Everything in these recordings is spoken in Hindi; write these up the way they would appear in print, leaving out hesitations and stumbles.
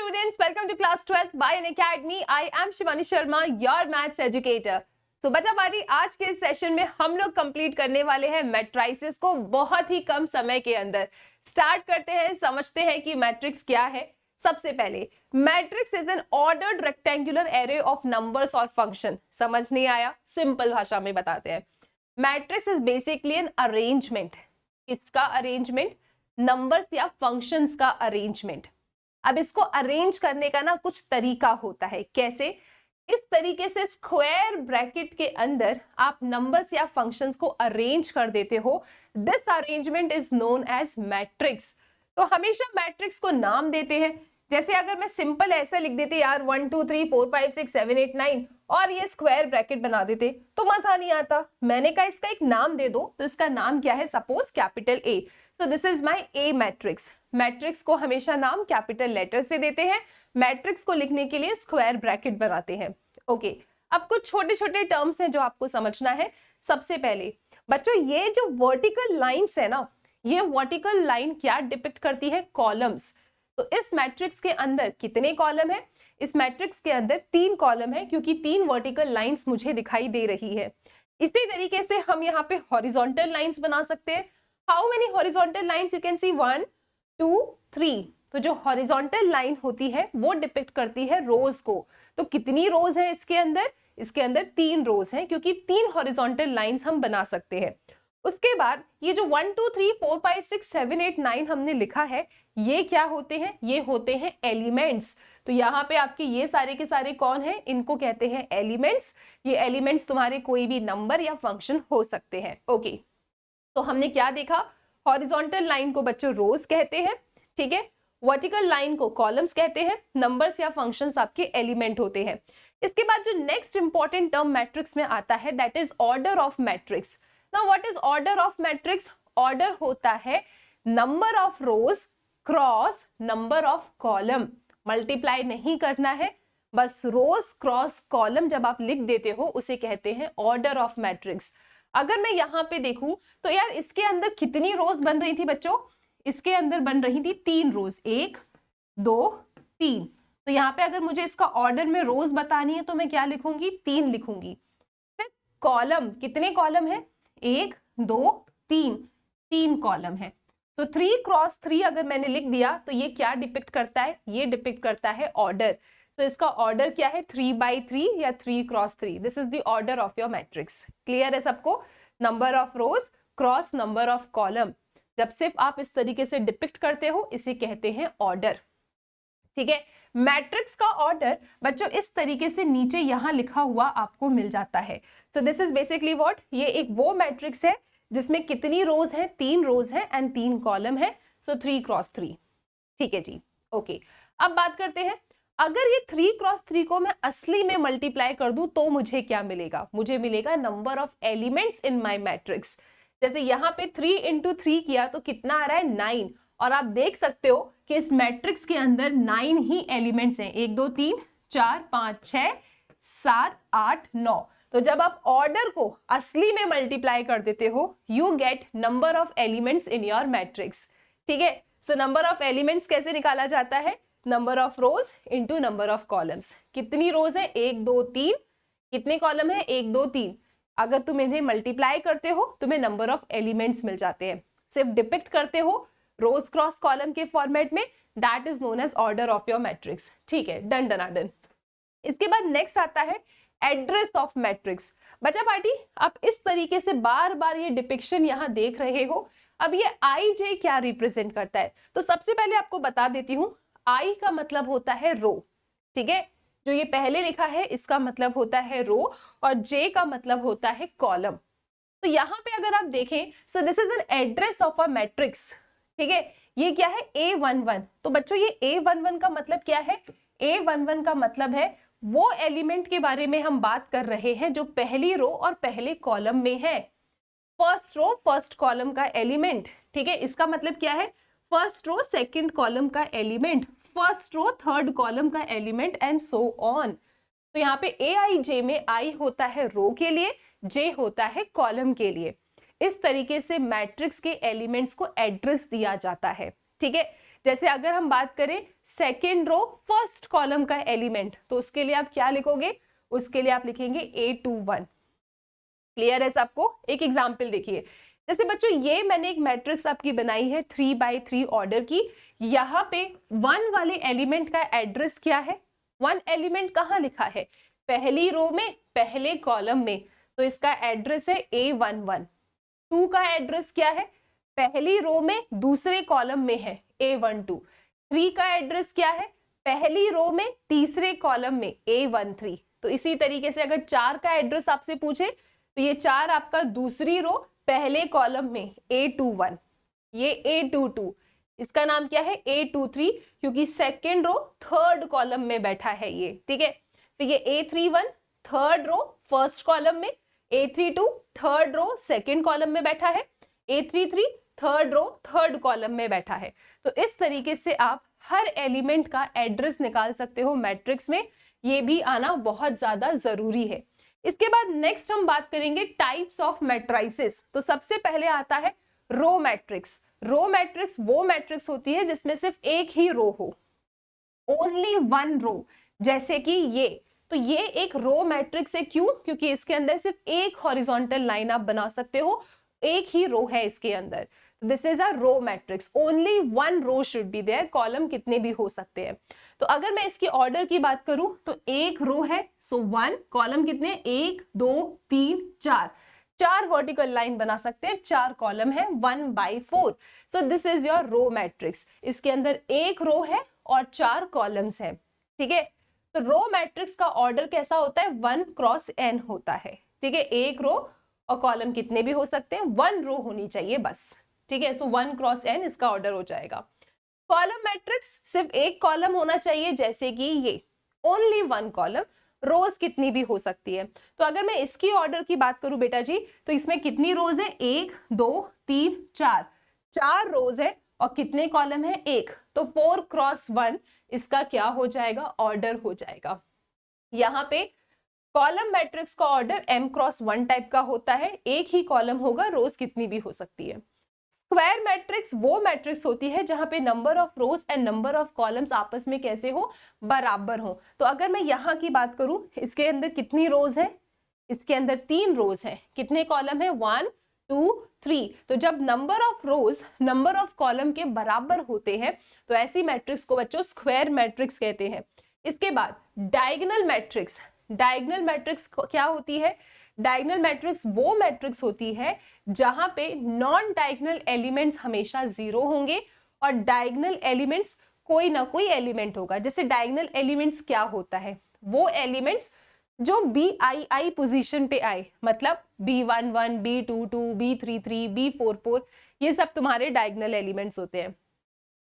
students, welcome to class 12th by Unacademy. I am Shivani Sharma, your maths educator. So बच्चा पार्टी आज के सेशन में हम लोग कंप्लीट करने वाले हैं मैट्रिसेस को बहुत ही कम समय के अंदर। स्टार्ट करते हैं, समझते हैं कि मैट्रिक्स क्या है। सबसे पहले matrix is an ordered rectangular array of numbers और फंक्शन। समझ नहीं आया? सिंपल भाषा में बताते हैं। Matrix is basically an arrangement. किसका अरेंजमेंट? नंबर्स या फंक्शंस का अरेंजमेंट। अब इसको अरेंज करने का ना कुछ तरीका होता है। कैसे? इस तरीके से स्क्वायर ब्रैकेट के अंदर आप नंबर्स या फंक्शंस को अरेंज कर देते हो। This arrangement is known as matrix. तो हमेशा मैट्रिक्स को नाम देते हैं। जैसे अगर मैं सिंपल ऐसा लिख देते यार 1 2 3 4 5 6 7 8 9 और ये स्क्वायर ब्रैकेट बना देते तो मजा नहीं आता। मैंने कहा इसका एक नाम दे दो, तो इसका नाम क्या है? Suppose capital A. So this is my A matrix. Matrix को हमेशा नाम कैपिटल लेटर से देते हैं। मैट्रिक्स को लिखने के लिए स्क्वायर ब्रैकेट बनाते हैं। ओके, अब कुछ छोटे छोटे टर्म्स हैं जो आपको समझना है। सबसे पहले बच्चों, ये जो वर्टिकल लाइंस है ना, ये वर्टिकल लाइन क्या डिपिक्ट करती है? कॉलम्स। तो इस मैट्रिक्स के अंदर कितने कॉलम है? इस मैट्रिक्स के अंदर 3 कॉलम है, क्योंकि 3 वर्टिकल लाइंस मुझे दिखाई दे रही है। इसी तरीके से हम यहाँ पे हॉरिजॉन्टल लाइंस बना सकते हैं। How many horizontal lines? You can see 1 2 3। तो जो हॉरिजॉन्टल लाइन होती है वो डिपिक्ट करती है रोज को। तो कितनी रोज है इसके अंदर? इसके अंदर 3 रोज हैं, क्योंकि 3 हॉरिजॉन्टल लाइंस हम बना सकते हैं। उसके बाद ये जो 1 2 3 4 5 6 7 8 9 हमने लिखा है, ये क्या होते हैं? ये होते हैं एलिमेंट्स। तो यहाँ पे आपके ये सारे के सारे कौन हैं? इनको कहते हैं एलिमेंट्स। ये एलिमेंट्स तुम्हारे कोई भी नंबर या फंक्शन हो सकते हैं। ओके, तो हमने क्या देखा? हॉरिजॉन्टल लाइन को बच्चों रोज कहते हैं, ठीक है। वर्टिकल लाइन को कॉलम्स कहते हैं। नंबर्स या फंक्शंस आपके एलिमेंट होते हैं। इसके बाद जो नेक्स्ट इंपॉर्टेंट टर्म मैट्रिक्स में आता है, that is order of matrix. Now what is order of matrix? Order होता है number of rose cross number of column. Multiply नहीं करना है, बस रोज क्रॉस कॉलम जब आप लिख देते हो उसे कहते हैं ऑर्डर ऑफ मैट्रिक्स। अगर मैं यहाँ पे देखूं तो यार इसके अंदर कितनी रोज बन रही थी बच्चों? इसके अंदर बन रही थी 3 रोज, 1 2 3। तो यहाँ पे अगर मुझे इसका ऑर्डर में रोज बतानी है तो मैं क्या लिखूंगी? 3 लिखूंगी। फिर कॉलम, कितने कॉलम है? 1 2 3, 3 कॉलम है। तो 3 क्रॉस 3 अगर मैंने लिख दिया तो ये क्या डिपिक्ट करता है? ये डिपिक्ट करता है ऑर्डर। तो इसका ऑर्डर क्या है? 3/3 या 3 cross 3। This is the order of your matrix. Clear है सबको? Number of rose cross number of column. जब सिर्फ आप इस तरीके से डिपिक्ट करते हो इसे कहते हैं ऑर्डर, ठीक है। मैट्रिक्स का ऑर्डर बच्चों इस तरीके से नीचे यहां लिखा हुआ आपको मिल जाता है। सो दिस इज बेसिकली व्हाट? ये एक वो मैट्रिक्स है जिसमें कितनी रोज है? 3 रोज है एंड 3 कॉलम है। सो 3 क्रॉस 3, ठीक है जी। ओके, अब बात करते हैं, अगर ये 3 क्रॉस 3 को मैं असली में मल्टीप्लाई कर दूं तो मुझे क्या मिलेगा? मुझे मिलेगा number of elements in my matrix. जैसे यहाँ पे 3 इंटू 3 किया तो कितना आ रहा है? 9। और आप देख सकते हो कि इस मैट्रिक्स के अंदर 9 ही एलिमेंट्स हैं। 1 2 3 4 5 6 7 8 9। तो जब आप ऑर्डर को असली में मल्टीप्लाई कर देते हो, you get number of elements in your matrix, ठीक है। सो नंबर ऑफ एलिमेंट्स कैसे निकाला जाता है? Number of rose into number of columns. कितनी रोज है? 1 2 3। कितने कॉलम है? 1 2 3। अगर तुम इन्हें मल्टीप्लाई करते हो तुम्हें नंबर ऑफ एलिमेंट्स मिल जाते हैं। सिर्फ डिपिक्ट करते हो रोज क्रॉस कॉलम के फॉर्मेट में, that is known as order of your matrix, ठीक है। Done done done. इसके बाद नेक्स्ट आता है एड्रेस ऑफ मैट्रिक्स। बच्चा पार्टी, आप इस तरीके से बार बार ये डिपिक्शन यहाँ देख रहे हो। अब ये आई जे क्या रिप्रेजेंट करता है? तो सबसे पहले आपको बता देती हूँ, आई का मतलब होता है रो, ठीक है। जो ये पहले लिखा है इसका मतलब होता है रो, और जे का मतलब होता है कॉलम। तो यहाँ पे अगर आप देखें, सो this is an address of a matrix, ठीक है। ये क्या है? A11। तो बच्चों ये A11 का मतलब क्या है? A11 का मतलब है वो एलिमेंट के बारे में हम बात कर रहे हैं जो पहली रो और पहले कॉलम में है। फर्स्ट रो फर्स्ट कॉलम का एलिमेंट, ठीक है। इसका मतलब क्या है? फर्स्ट रो सेकंड कॉलम का element, first row third column का एलिमेंट एंड सो ऑन। तो यहाँ पे AIJ में I होता है रो के लिए, J होता है कॉलम के लिए। इस तरीके से मैट्रिक्स के एलिमेंट्स को एड्रेस दिया जाता है, ठीक है। जैसे अगर हम बात करें सेकेंड रो फर्स्ट कॉलम का एलिमेंट, तो उसके लिए आप क्या लिखोगे, उसके लिए आप लिखेंगे A21। क्लियर है सबको? एक एग्जाम्पल देखिए, जैसे बच्चों ये मैंने एक मैट्रिक्स आपकी बनाई है 3x3 ऑर्डर की। यहाँ पे 1 वाले एलिमेंट का एड्रेस क्या है, 1 एलिमेंट कहाँ लिखा है, पहली रो में पहले कॉलम में, तो इसका एड्रेस है A11। 2 का एड्रेस क्या है, पहली रो में दूसरे कॉलम में है A12। 3 का एड्रेस क्या है, पहली रो में तीसरे कॉलम में A13। तो इसी तरीके से अगर 4 का एड्रेस आपसे पूछे तो ये 4 आपका दूसरी रो पहले कॉलम में A21, ये A22, इसका नाम क्या है A23, क्योंकि सेकेंड रो थर्ड कॉलम में बैठा है ये, ठीक है। फिर ये A31 third row first column में, A32 third row second column में बैठा है, A33 third row third column में बैठा है। तो इस तरीके से आप हर एलिमेंट का एड्रेस निकाल सकते हो मैट्रिक्स में, ये भी आना बहुत ज्यादा जरूरी है। इसके बाद नेक्स्ट हम बात करेंगे टाइप्स ऑफ मैट्रिसेस। तो सबसे पहले आता है रो मैट्रिक्स। रो मैट्रिक्स वो मैट्रिक्स होती है जिसमें सिर्फ एक ही रो हो, ओनली 1 रो, जैसे कि ये। तो ये एक रो मैट्रिक्स है, क्यों? क्योंकि इसके अंदर सिर्फ एक हॉरिजॉन्टल लाइन आप बना सकते हो, एक ही रो है इसके अंदर। This is a row matrix, only 1 row should be there, column कितने भी हो सकते हैं। तो अगर मैं इसकी ऑर्डर की बात करूं तो एक रो है, सो 1, कॉलम कितने, 1 2 3 4, 4 वर्टिकल लाइन बना सकते हैं, 4 कॉलम है, 1/4। So this is your row matrix. इसके अंदर एक रो है और 4 कॉलम्स हैं, ठीक है। तो रो मैट्रिक्स का ऑर्डर कैसा होता है, 1 क्रॉस n होता है, ठीक है। एक रो और कॉलम कितने भी हो सकते हैं, 1 रो होनी चाहिए बस, ठीक है। सो 1 क्रॉस n इसका ऑर्डर हो जाएगा। कॉलम मैट्रिक्स सिर्फ एक कॉलम होना चाहिए, जैसे कि ये, ओनली 1 कॉलम, रोज कितनी भी हो सकती है। तो अगर मैं इसकी ऑर्डर की बात करूं बेटा जी, तो इसमें कितनी रोज है, 1 2 3 4, 4 रोज है और कितने कॉलम है, 1। तो 4 क्रॉस 1 इसका क्या हो जाएगा, ऑर्डर हो जाएगा। यहाँ पे कॉलम मैट्रिक्स का ऑर्डर m क्रॉस 1 टाइप का होता है, एक ही कॉलम होगा, रोज कितनी भी हो सकती है। स्क्वायर मैट्रिक्स वो मैट्रिक्स होती है जहां पे number of rose and number of columns आपस में कैसे हो, बराबर हो। तो अगर मैं यहाँ की बात करूं, इसके अंदर कितनी रोज है, इसके अंदर 3 रोज है, कितने कॉलम है, 1 2 3। तो जब number of rose number of column के बराबर होते हैं तो ऐसी मैट्रिक्स को बच्चों स्क्वायर मैट्रिक्स कहते हैं। इसके बाद डायगोनल मैट्रिक्स। डायगोनल मैट्रिक्स क्या होती है, डायगोनल मैट्रिक्स वो मैट्रिक्स होती है जहां पे नॉन डायगोनल एलिमेंट्स हमेशा 0 होंगे और डायगोनल एलिमेंट्स कोई ना कोई एलिमेंट होगा। जैसे डायगोनल एलिमेंट्स क्या होता है, वो एलिमेंट्स जो BII पोजीशन पे आए, मतलब B11 B22 B33 B44, ये सब तुम्हारे डायगोनल एलिमेंट्स होते हैं।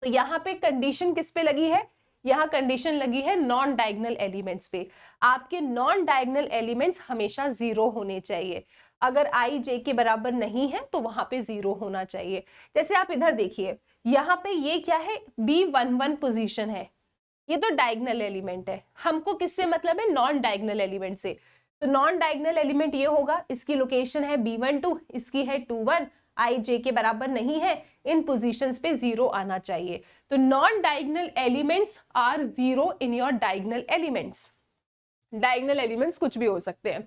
तो यहाँ पे कंडीशन किस पे लगी है, यहाँ कंडीशन लगी है नॉन डायगोनल एलिमेंट्स पे। आपके नॉन डायगोनल एलिमेंट्स हमेशा 0 होने चाहिए। अगर i j के बराबर नहीं है तो वहां पे 0 होना चाहिए। जैसे आप इधर देखिए, यहाँ पे ये क्या है, B11 पोजीशन है, ये तो डायगोनल एलिमेंट है। हमको किससे मतलब है, नॉन डायगोनल एलिमेंट से। तो नॉन डायगोनल एलिमेंट ये होगा, इसकी लोकेशन है B12, इसकी है 21, i j के बराबर नहीं है, इन पोजीशंस पे 0 आना चाहिए। तो non diagonal elements are 0 in your diagonal elements. Diagonal elements कुछ भी हो सकते हैं,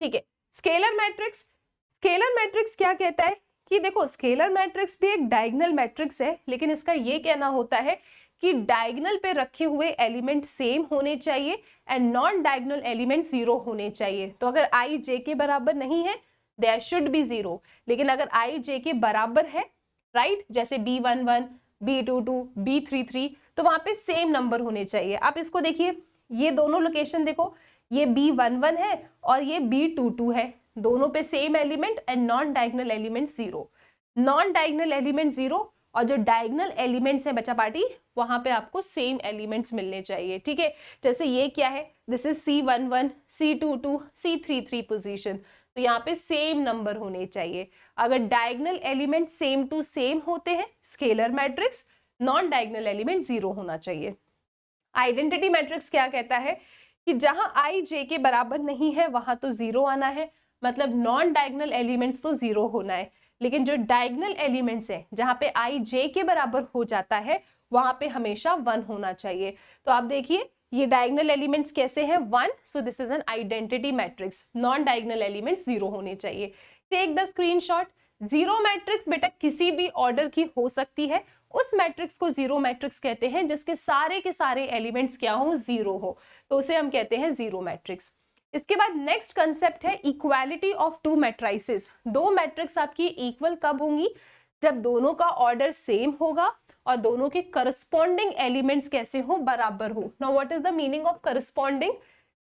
ठीक है। Scalar matrix. स्केलर मैट्रिक्स क्या कहता है कि देखो, स्केलर मैट्रिक्स भी एक डायगोनल मैट्रिक्स है, लेकिन इसका ये कहना होता है कि डायगोनल पे रखे हुए एलिमेंट सेम होने चाहिए एंड नॉन डायगोनल एलिमेंट 0 होने चाहिए। तो अगर i j के बराबर नहीं है, देयर शुड बी 0, लेकिन अगर i j के बराबर है, राइट, जैसे B11 B22 B33, तो वहां पे सेम नंबर होने चाहिए। आप इसको देखिए, ये दोनों लोकेशन देखो, ये B11 है और ये B22 है, दोनों पे same element and non diagonal element 0। Non diagonal element 0 और जो डायगोनल एलिमेंट्स हैं बच्चा पार्टी, वहां पे आपको सेम एलिमेंट्स मिलने चाहिए, ठीक है। जैसे ये क्या है, this is C11 C22 C33 position, तो यहाँ पे सेम नंबर होने चाहिए। अगर diagonal element same to same होते हैं, scalar matrix, non diagonal element 0 होना चाहिए। आइडेंटिटी मैट्रिक्स क्या कहता है कि जहां i j के बराबर नहीं है वहां तो 0 आना है, मतलब नॉन डायगोनल एलिमेंट्स तो 0 होना है, लेकिन जो डायगोनल एलिमेंट्स है जहां पे i j के बराबर हो जाता है वहां पे हमेशा 1 होना चाहिए। तो आप देखिए ये डायगोनल एलिमेंट्स कैसे हैं 1, so this is an identity matrix. Non diagonal elements 0 होने चाहिए। Take the screenshot. Zero matrix बेटा किसी भी ऑर्डर की हो सकती है, उस मैट्रिक्स को जीरो मैट्रिक्स कहते हैं जिसके सारे के सारे एलिमेंट्स क्या हो, 0 हो, तो उसे हम कहते हैं जीरो मैट्रिक्स। इसके बाद नेक्स्ट कंसेप्ट है इक्वालिटी ऑफ टू मैट्रिसेस। दो मैट्रिक्स आपकी इक्वल कब होंगी, जब दोनों का ऑर्डर सेम होगा और दोनों के करस्पॉन्डिंग एलिमेंट्स कैसे हो, बराबर हो। Now what is the meaning of corresponding,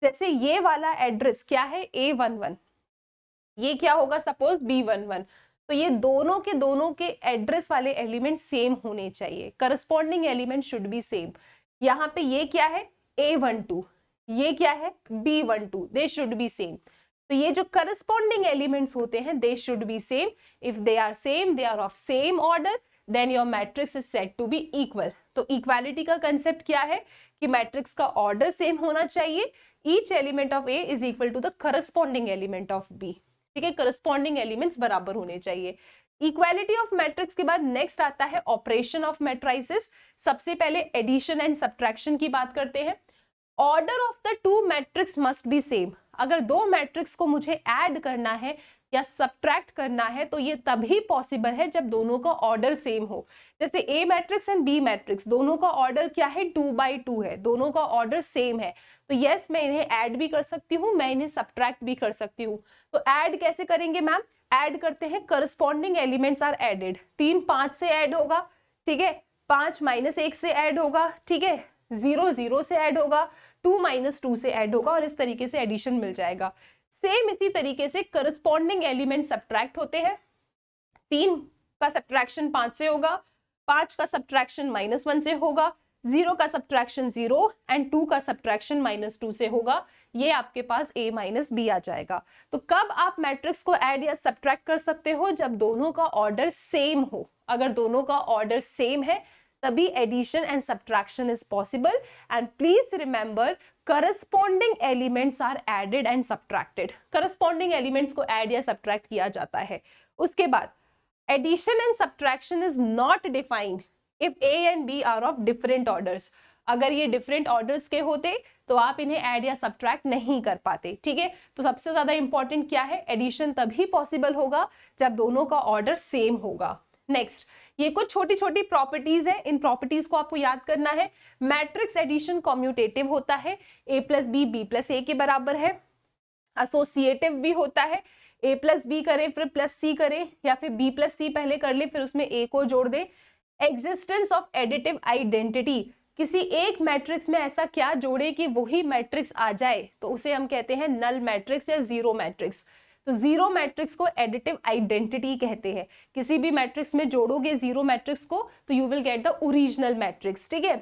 जैसे ये वाला एड्रेस क्या है A11, ये क्या होगा सपोज B11, तो ये दोनों के एड्रेस वाले एलिमेंट सेम होने चाहिए, corresponding element should be same. यहाँ पे ये क्या है A12, ये क्या है B12, they should be same. तो ये जो करस्पॉन्डिंग एलिमेंट्स होते हैं they should be same. If they are same, they are of same order, then your matrix is said to be equal. तो इक्वालिटी का कंसेप्ट क्या है कि मैट्रिक्स का ऑर्डर सेम होना चाहिए, each element of A is equal to the corresponding element of B, ठीक है, करस्पॉन्डिंग एलिमेंट्स बराबर होने चाहिए। इक्वालिटी ऑफ मैट्रिक्स के बाद नेक्स्ट आता है ऑपरेशन ऑफ मैट्रिसेस। सबसे पहले एडिशन एंड सब्ट्रैक्शन की बात करते हैं। Order of the two matrix must be same. अगर दो मैट्रिक्स को मुझे ऐड करना है या सब्ट्रैक्ट करना है तो ये तभी पॉसिबल है जब दोनों का ऑर्डर सेम हो। जैसे ए मैट्रिक्स एंड बी मैट्रिक्स, दोनों का ऑर्डर क्या है 2/2 है, दोनों का ऑर्डर सेम है, तो यस मैं इन्हें ऐड भी कर सकती हूँ, मैं इन्हें सब्ट्रैक्ट भी कर सकती हूँ। तो ऐड कैसे करेंगे मैम, ऐड करते हैं, करस्पॉन्डिंग एलिमेंट्स आर एडेड। 3 5 से ऐड होगा, ठीक है, 5 -1 से ऐड होगा, ठीक है, 0 0 से ऐड होगा, 2 - 2 से ऐड होगा, और इस तरीके से एडिशन मिल जाएगा। सेम इसी तरीके से करस्पॉन्डिंग एलिमेंट सब्ट्रैक्ट होते हैं। 3 का सब्ट्रैक्शन 5 से होगा, 5 का सब्ट्रैक्शन -1 से होगा, 0 का सब्ट्रैक्शन 0 एंड 2 का सब्ट्रैक्शन -2 से होगा। ये आपके पास A - B आ जाएगा। तो कब आप मैट्रिक्स को ऐड या सब्ट्रैक्ट कर सकते हो, जब दोनों का ऑर्डर सेम हो। अगर दोनों का ऑर्डर सेम है तभी addition and subtraction is possible. And please remember corresponding elements are added and subtracted. Corresponding elements को ऐड या सब्ट्रैक्ट किया जाता है। उसके बाद addition and subtraction is not defined if A and B are of different orders. अगर ये डिफरेंट ऑर्डर्स के होते तो आप इन्हें ऐड या सब्ट्रैक्ट नहीं कर पाते, ठीक है। तो सबसे ज्यादा इंपॉर्टेंट क्या है, एडिशन तभी पॉसिबल होगा जब दोनों का ऑर्डर सेम होगा। नेक्स्ट, ये कुछ छोटी छोटी प्रॉपर्टीज है, इन प्रॉपर्टीज को आपको याद करना है। मैट्रिक्स एडिशन कम्यूटेटिव होता है, A + B B + A के बराबर है। एसोसिएटिव भी होता है, A + B करें फिर +C करें, या फिर B + C पहले कर ले फिर उसमें A को जोड़ दें। एग्जिस्टेंस ऑफ एडिटिव आइडेंटिटी, किसी एक मैट्रिक्स में ऐसा क्या जोड़े कि वही मैट्रिक्स आ जाए, तो उसे हम कहते हैं नल मैट्रिक्स या जीरो मैट्रिक्स। तो जीरो मैट्रिक्स को एडिटिव आइडेंटिटी कहते हैं। किसी भी मैट्रिक्स में जोड़ोगे जीरो मैट्रिक्स को तो you will get the original matrix, ठीक है।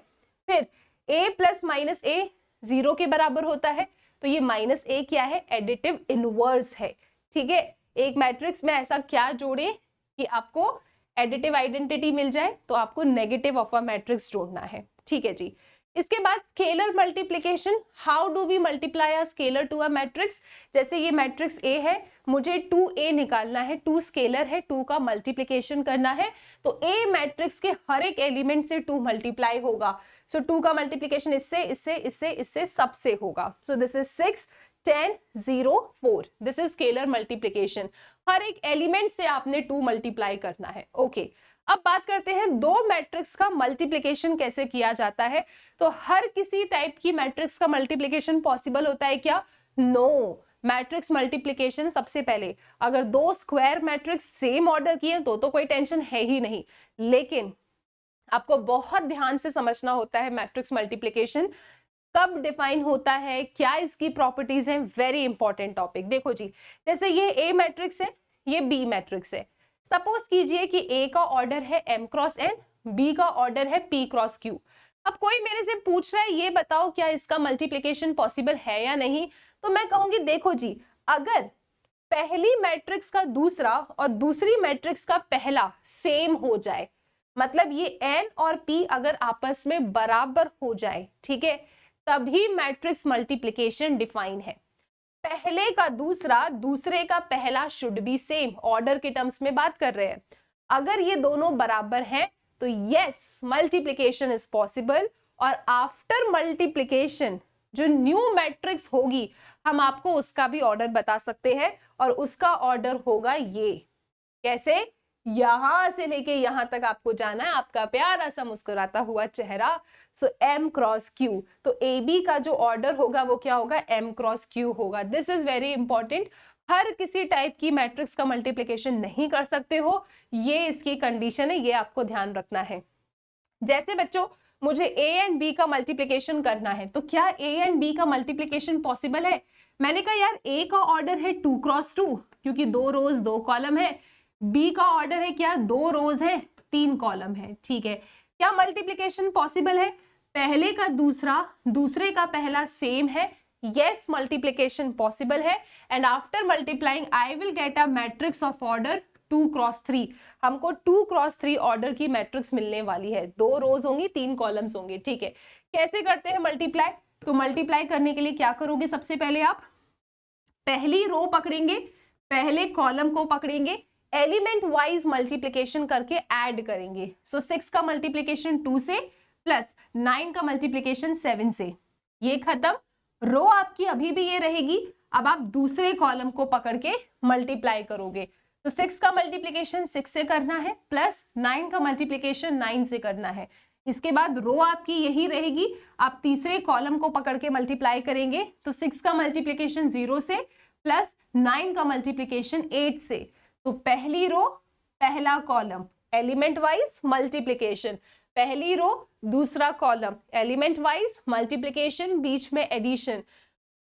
फिर A + -A 0 के बराबर होता है, तो ये -A क्या है, एडिटिव इनवर्स है, ठीक है। एक मैट्रिक्स में ऐसा क्या जोड़े कि आपको एडिटिव आइडेंटिटी मिल जाए, तो आपको नेगेटिव ऑफ अ मैट्रिक्स जोड़ना है, ठीक है जी। इसके बाद scalar multiplication, how do we multiply a scalar to a matrix. जैसे ये मैट्रिक्स A है, मुझे 2A निकालना है, 2 स्केलर है, 2 का मल्टीप्लिकेशन करना है, तो A मैट्रिक्स के हर एक एलिमेंट से 2 मल्टीप्लाई होगा। सो 2 का मल्टीप्लिकेशन इससे इससे इससे इससे सबसे होगा। So this is 6 10 0 4, this is scalar multiplication. हर एक एलिमेंट से आपने 2 मल्टीप्लाई करना है, ओके। अब बात करते हैं दो मैट्रिक्स का मल्टीप्लिकेशन कैसे किया जाता है। तो हर किसी टाइप की मैट्रिक्स का मल्टीप्लिकेशन पॉसिबल होता है क्या, नो। मैट्रिक्स मल्टीप्लिकेशन सबसे पहले अगर दो स्क्वायर मैट्रिक्स सेम ऑर्डर किए तो कोई टेंशन है ही नहीं, लेकिन आपको बहुत ध्यान से समझना होता है मैट्रिक्स मल्टीप्लिकेशन कब डिफाइन होता है, क्या इसकी प्रॉपर्टीज हैं, वेरी इंपॉर्टेंट टॉपिक। देखो जी, जैसे ये A मैट्रिक्स है, ये B मैट्रिक्स है। सपोज कीजिए कि A का ऑर्डर है m × n, B का ऑर्डर है p × q। अब कोई मेरे से पूछ रहा है ये बताओ क्या इसका मल्टीप्लिकेशन पॉसिबल है या नहीं, तो मैं कहूंगी देखो जी, अगर पहली मैट्रिक्स का दूसरा और दूसरी मैट्रिक्स का पहला सेम हो जाए, मतलब ये n और p अगर आपस में बराबर हो जाए, ठीक है, तभी मैट्रिक्स मल्टीप्लिकेशन डिफाइन है। पहले का दूसरा, दूसरे का पहला शुड बी सेम, ऑर्डर के टर्म्स में बात कर रहे हैं। अगर ये दोनों बराबर हैं तो यस, मल्टीप्लिकेशन इज पॉसिबल, और आफ्टर मल्टीप्लिकेशन जो न्यू मैट्रिक्स होगी हम आपको उसका भी ऑर्डर बता सकते हैं, और उसका ऑर्डर होगा ये। कैसे? यहां से लेके यहां तक आपको जाना है, आपका प्यारा सा मुस्कुराता हुआ चेहरा। सो m क्रॉस q, तो AB का जो ऑर्डर होगा वो क्या होगा? m क्रॉस q होगा। This is very important. हर किसी टाइप की मैट्रिक्स का मल्टीप्लिकेशन नहीं कर सकते हो, ये इसकी कंडीशन है, ये आपको ध्यान रखना है। जैसे बच्चों मुझे A एंड B का मल्टीप्लिकेशन करना है, तो क्या A एंड B का मल्टीप्लिकेशन पॉसिबल है? मैंने कहा यार A का ऑर्डर है 2 क्रॉस 2, क्योंकि 2 रोज 2 कॉलम है। B का ऑर्डर है क्या? 2 रोज है 3 कॉलम है। ठीक है, क्या मल्टीप्लिकेशन पॉसिबल है? पहले का दूसरा, दूसरे का पहला सेम है, yes, मल्टीप्लिकेशन पॉसिबल है। And after multiplying I will get a matrix of order 2 cross 3। हमको 2 क्रॉस 3 ऑर्डर की मैट्रिक्स मिलने वाली है, 2 रोज होंगी 3 कॉलम्स होंगे। ठीक है, कैसे करते हैं मल्टीप्लाई? तो मल्टीप्लाई करने के लिए क्या करोगे? सबसे पहले आप पहली रो पकड़ेंगे, पहले कॉलम को पकड़ेंगे, एलिमेंट वाइज मल्टीप्लिकेशन करके ऐड करेंगे। सो 6 का मल्टीप्लिकेशन 2 से प्लस 9 का मल्टीप्लिकेशन 7 से, ये खत्म। रो आपकी अभी भी ये रहेगी, अब आप दूसरे कॉलम को पकड़ के मल्टीप्लाई करोगे। तो 6 का मल्टीप्लिकेशन 6 से करना है, प्लस 9 का मल्टीप्लिकेशन 9 से करना है। इसके बाद रो आपकी यही रहेगी, आप तीसरे कॉलम को पकड़ के मल्टीप्लाई करेंगे। तो 6 का मल्टीप्लिकेशन 0 से प्लस 9 का मल्टीप्लिकेशन 8 से। तो पहली रो पहला कॉलम एलिमेंट वाइज मल्टीप्लिकेशन, पहली रो दूसरा कॉलम एलिमेंट वाइज मल्टीप्लिकेशन, बीच में एडिशन,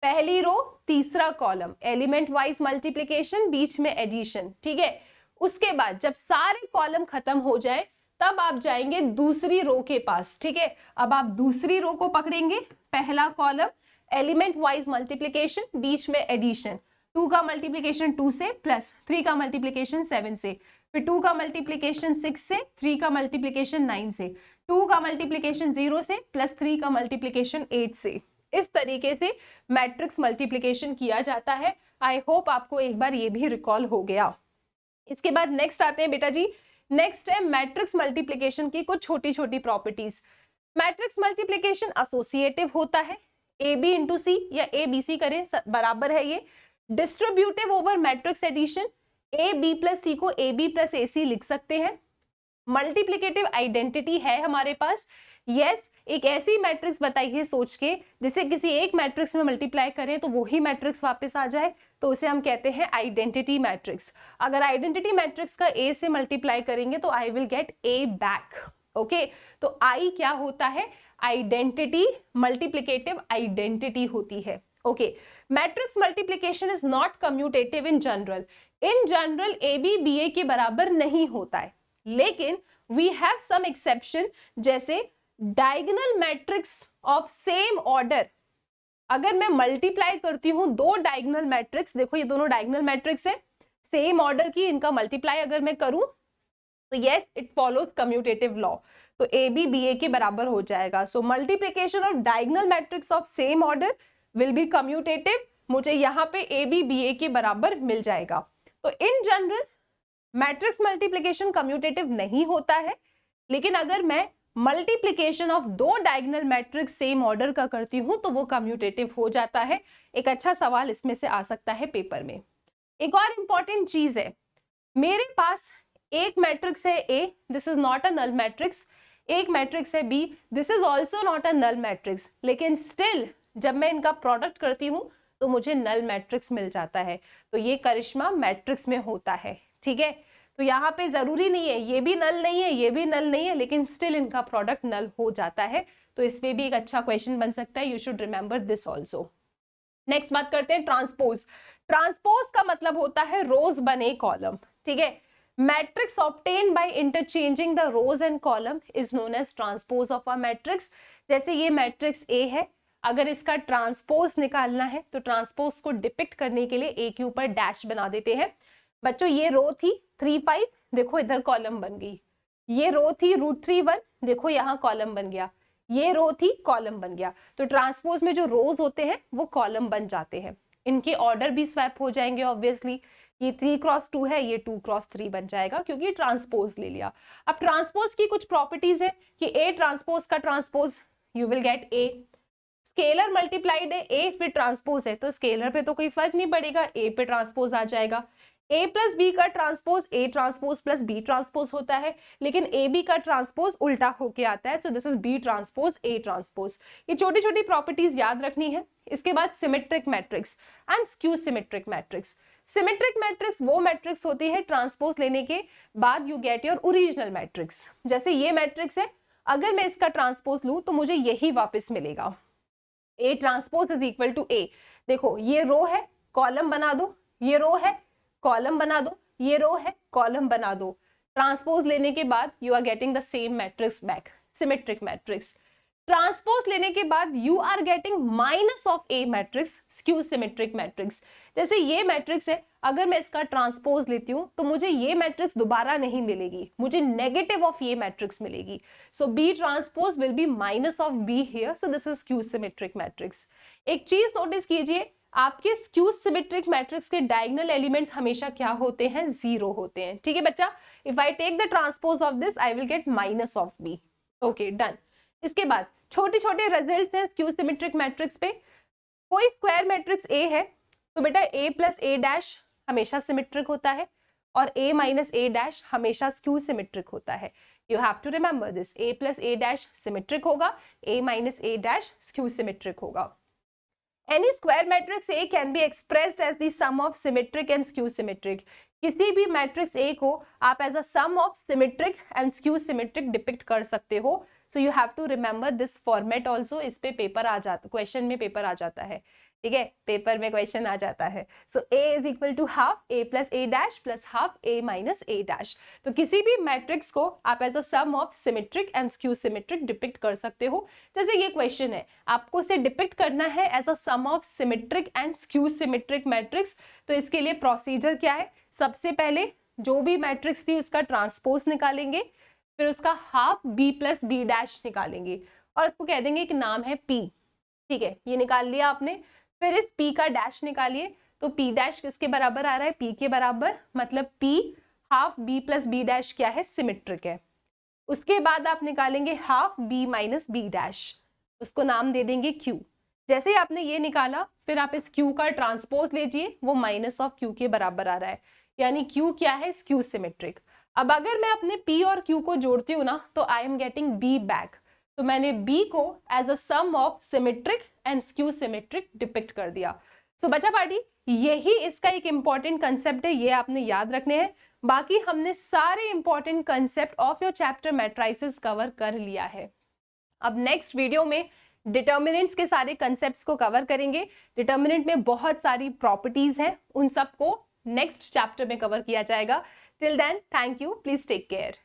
पहली रो तीसरा कॉलम एलिमेंट वाइज मल्टीप्लिकेशन, बीच में एडिशन। ठीक है, उसके बाद जब सारे कॉलम खत्म हो जाए तब आप जाएंगे दूसरी रो के पास। ठीक है, अब आप दूसरी रो को पकड़ेंगे, पहला कॉलम एलिमेंट वाइज मल्टीप्लिकेशन, बीच में एडिशन, 2 का मल्टीप्लिकेशन 2 से प्लस 3 का मल्टीप्लिकेशन 7 से, फिर 2 का मल्टीप्लिकेशन 6 से, 3 का मल्टीप्लिकेशन 9 से, 2 का मल्टीप्लिकेशन 0 से प्लस 3 का मल्टीप्लिकेशन 8 से। इस तरीके से मैट्रिक्स मल्टीप्लिकेशन किया जाता है। आई होप आपको एक बार ये भी रिकॉल हो गया। इसके बाद नेक्स्ट आते हैं बेटा जी, नेक्स्ट है मैट्रिक्स मल्टीप्लिकेशन की कुछ छोटी छोटी प्रॉपर्टीज। मैट्रिक्स मल्टीप्लिकेशन एसोसिएटिव होता है, ए बी इंटू सी या ए बी सी करें बराबर है ये। Distributive over matrix addition, A B plus C को ए बी प्लस ए सी लिख सकते हैं। मल्टीप्लिकेटिव आइडेंटिटी है हमारे पास। यस, एक ऐसी मैट्रिक्स बताइए सोच के जिसे किसी एक मैट्रिक्स में मल्टीप्लाई करें तो वही मैट्रिक्स वापस आ जाए, तो उसे हम कहते हैं आइडेंटिटी मैट्रिक्स। अगर आइडेंटिटी मैट्रिक्स का ए से मल्टीप्लाई करेंगे तो आई will gate A back. Okay, तो आई क्या होता है? आइडेंटिटी, मल्टीप्लिकेटिव आइडेंटिटी होती है। Okay, matrix multiplication is not commutative in general. In general A B B A के बराबर नहीं होता है, लेकिन वी हैव सम एक्सेप्शन, जैसे diagonal matrix of same order. अगर मैं मल्टीप्लाई करती हूं दो डायगोनल मैट्रिक्स, देखो ये दोनों डायगोनल मैट्रिक्स है, सेम ऑर्डर की, इनका मल्टीप्लाई अगर मैं करूं तो yes it follows commutative law, तो ए बी बी ए के बराबर हो जाएगा। So multiplication of diagonal matrix of same order will be commutative. मुझे यहाँ पे ए बी बी ए के बराबर मिल जाएगा। तो in general matrix multiplication commutative नहीं होता है, लेकिन अगर मैं मल्टीप्लिकेशन ऑफ दो डायगोनल मैट्रिक्स सेम ऑर्डर का करती हूं तो वो कम्यूटेटिव हो जाता है। एक अच्छा सवाल इसमें से आ सकता है पेपर में। एक और इंपॉर्टेंट चीज है, मेरे पास एक मैट्रिक्स है A, this is not a null matrix, एक मैट्रिक्स है B, this is also not a null matrix, लेकिन स्टिल जब मैं इनका प्रोडक्ट करती हूं तो मुझे नल मैट्रिक्स मिल जाता है। तो ये करिश्मा मैट्रिक्स में होता है। ठीक है, तो यहाँ पे जरूरी नहीं है ये भी नल नहीं है ये भी नल नहीं है, लेकिन स्टिल इनका प्रोडक्ट नल हो जाता है। तो इसमें भी एक अच्छा क्वेश्चन बन सकता है, you should remember this also. Next बात करते हैं ट्रांसपोज। ट्रांसपोज का मतलब होता है रोज बने कॉलम। ठीक है, matrix obtain by interchanging the rows and column is known as transpose of a matrix. जैसे ये मैट्रिक्स ए है, अगर इसका ट्रांसपोज निकालना है तो ट्रांसपोज को डिपिक्ट करने के लिए ए के ऊपर डैश बना देते हैं। बच्चों ये रो थी 3 5, देखो इधर कॉलम बन गई। ये रो थी √3 1, देखो यहाँ कॉलम बन गया। ये रो थी कॉलम बन गया। तो ट्रांसपोज में जो रोज होते हैं वो कॉलम बन जाते हैं, इनके ऑर्डर भी स्वैप हो जाएंगे ऑब्वियसली। ये 3x2 है, ये 2x3 बन जाएगा क्योंकि ट्रांसपोज ले लिया। अब ट्रांसपोज की कुछ प्रॉपर्टीज है कि A ट्रांसपोज का transpose you will get A, scalar multiplied है A फिर ट्रांसपोज है तो स्केलर पे तो कोई फर्क नहीं पड़ेगा, A पे ट्रांसपोज आ जाएगा। A प्लस बी का transpose A transpose plus B transpose होता है, लेकिन AB का ट्रांसपोज उल्टा होके आता है, सो this is B transpose A transpose. ये छोटी छोटी प्रॉपर्टीज याद रखनी है। इसके बाद symmetric matrix and skew symmetric matrix. Symmetric matrix वो मैट्रिक्स होती है ट्रांसपोज लेने के बाद you get your original matrix. जैसे ये मैट्रिक्स है, अगर मैं इसका ट्रांसपोज लूं तो मुझे यही वापस मिलेगा, A transpose is equal to A। देखो ये रो है, कॉलम बना दो, ये रो है, कॉलम बना दो, ये रो है, कॉलम बना दो। ट्रांसपोज लेने के बाद you are getting the same matrix back, symmetric matrix. Transpose लेने के बाद you are getting minus of A matrix, skew symmetric matrix. जैसे ये मैट्रिक्स है, अगर मैं इसका ट्रांसपोज लेती हूँ तो मुझे ये मैट्रिक्स दोबारा नहीं मिलेगी, मुझे नेगेटिव ऑफ ये मैट्रिक्स मिलेगी। So B transpose will be minus of B here, so this is skew symmetric matrix. एक चीज नोटिस कीजिए, आपके स्क्यू सिमेट्रिक मैट्रिक्स के डायगोनल एलिमेंट्स हमेशा क्या होते हैं, 0 होते हैं। ठीक है बच्चा, if I take the transpose of this I will get minus of B. Okay done. इसके बाद छोटे छोटे रिजल्ट्स हैं स्क्यू सिमेट्रिक मैट्रिक्स पे। कोई स्क्वायर मैट्रिक्स A है तो बेटा A प्लस A डैश हमेशा सिमेट्रिक होता है और A माइनस A डैश हमेशा स्क्यू सिमेट्रिक होता है। You have to remember this, A plus A dash symmetric होगा, A minus A dash skew symmetric होगा। Any square matrix A can be expressed as the sum of symmetric and skew symmetric. किसी भी मैट्रिक्स A को आप as a sum of symmetric and skew symmetric depict कर सकते हो। So you have to remember this format also. इस पे पेपर आ जाता, क्वेश्चन में पेपर आ जाता है, ठीक है, पेपर में क्वेश्चन आ जाता है। So A is equal to half A plus A dash plus half A minus A dash. तो किसी भी मैट्रिक्स को आप as a sum of symmetric and skew symmetric depict कर सकते हो। जैसे ये क्वेश्चन है, आपको इसे डिपिक्ट करना है as a sum of symmetric and skew symmetric matrix. तो इसके लिए प्रोसीजर क्या है, सबसे पहले जो भी मैट्रिक्स थी उसका ट्रांसपोज निकालेंगे, फिर उसका half B plus B dash निकालेंगे और इसको कह देंगे कि नाम है P। ठीक है, ये निकाल लिया आपने। फिर इस P का डैश निकालिए, तो P डैश किसके बराबर आ रहा है, P के बराबर, मतलब P half B plus B dash क्या है, सिमेट्रिक है। उसके बाद आप निकालेंगे half B minus B dash, उसको नाम दे देंगे Q। जैसे ही आपने ये निकाला फिर आप इस Q का ट्रांसपोज लीजिए, वो माइनस ऑफ Q के बराबर आ रहा है, यानी Q क्या है, स्क्यू सिमेट्रिक। अब अगर मैं अपने P और Q को जोड़ती हूँ ना तो I am getting B back. तो मैंने B को as a sum of symmetric and skew symmetric depict कर दिया। सो बच्चा पार्टी, यही इसका एक इंपॉर्टेंट कंसेप्ट है, ये आपने याद रखने हैं। बाकी हमने सारे important concept of your chapter matrices cover कर लिया है। अब नेक्स्ट वीडियो में डिटर्मिनेंट्स के सारे कंसेप्ट्स को कवर करेंगे। डिटर्मिनेंट में बहुत सारी प्रॉपर्टीज हैं, उन सबको नेक्स्ट चैप्टर में कवर किया जाएगा। Till then, thank you, please take care.